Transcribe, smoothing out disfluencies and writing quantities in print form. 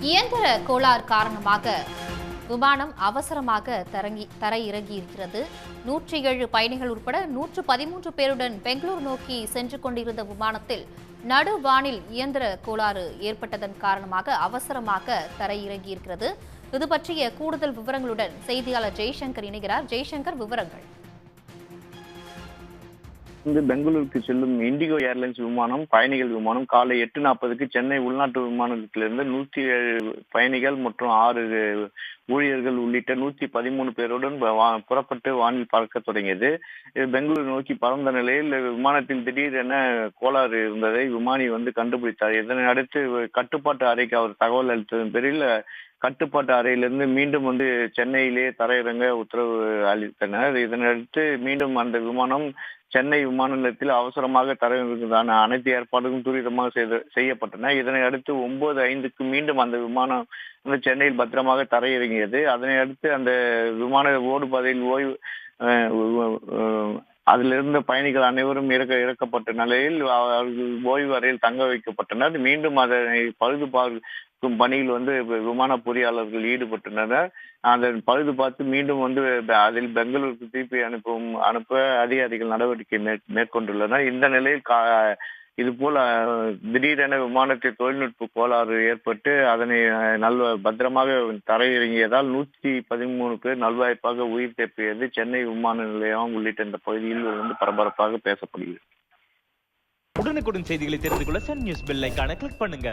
இயந்திர கோளாறு காரணமாக விமானம் அவசரமாக தரையிறங்கியிருக்கிறது. 107 பயணிகள் உட்பட 113 பேருடன் பெங்களூரு நோக்கி சென்று கொண்டிருந்த விமானத்தில் நடுவானில் இயந்திர கோளாறு ஏற்பட்டதன் காரணமாக அவசரமாக தரையிறங்கியிருக்கிறது. இது பற்றிய கூடுதல் விவரங்களுடன் செய்தியாளர் ஜெய்சங்கர் இணைகிறார். ஜெய்சங்கர், விவரங்கள். பெங்களூருக்கு செல்லும் இண்டிகோ ஏர்லைன்ஸ் விமானம் பயணிகள் விமானம் காலை 8:40க்கு சென்னை உள்நாட்டு விமான நிலையத்திலிருந்து 107 பயணிகள் மற்றும் 6 ஊழியர்கள் உள்ளிட்ட 113 பேருடன் புறப்பட்டு வானில் பறக்க தொடங்கியது. பெங்களூரு நோக்கி பறந்த நிலையில் விமானத்தில் திடீரென கோளாறு இருந்ததை விமானி கண்டுபிடித்தார். இதனை அடுத்து கட்டுப்பாட்டு அறைக்கு அவர் தகவல் அளித்ததன் பேரில் கட்டுப்பாட்டு அறையிலிருந்து மீண்டும் சென்னையிலேயே தரையிறங்க உத்தரவு அளித்தனர். இதனையடுத்து மீண்டும் அந்த விமானம் சென்னை விமான நிலையத்தில் அவசரமாக தரையிறங்குவதற்கான அனைத்து ஏற்பாடுகளும் துரிதமாக செய்யப்பட்டன. இதனை அடுத்து 9:05க்கு மீண்டும் அந்த விமானம் சென்னையில் பத்திரமாக தரையிறங்கியது. அதனை அடுத்து அந்த விமான ஓடுபாதையில் அதிலிருந்த பயணிகள் அனைவரும் இறக்கப்பட்ட நிலையில் அவர்கள் ஓய்வு அறையில் தங்க வைக்கப்பட்டனர். மீண்டும் அதனை பழுது பார்க்கும் பணியில் விமான பொறியாளர்கள் ஈடுபட்டனர். அதன் பழுது பார்த்து மீண்டும் அதில் பெங்களூருக்கு திருப்பி அனுப்ப அதிகாரிகள் நடவடிக்கை மேற்கொண்டுள்ளனர். இந்த நிலையில் இதுபோல் திடீரென விமானத்தில் தொழில்நுட்ப கோளாறு ஏற்பட்டு அதனை பத்திரமாக தரையிறங்கியதால் 113 பேர் நல்வாய்ப்பாக உயிர் தப்பியது சென்னை விமான நிலையம் உள்ளிட்ட இந்த பகுதியில் பரபரப்பாக பேசப்படுகிறது. உடனுக்குடன் செய்திகளை தெரிந்து கொள்ள சன் நியூஸ் பெல் ஐகானை கிளிக் பண்ணுங்க.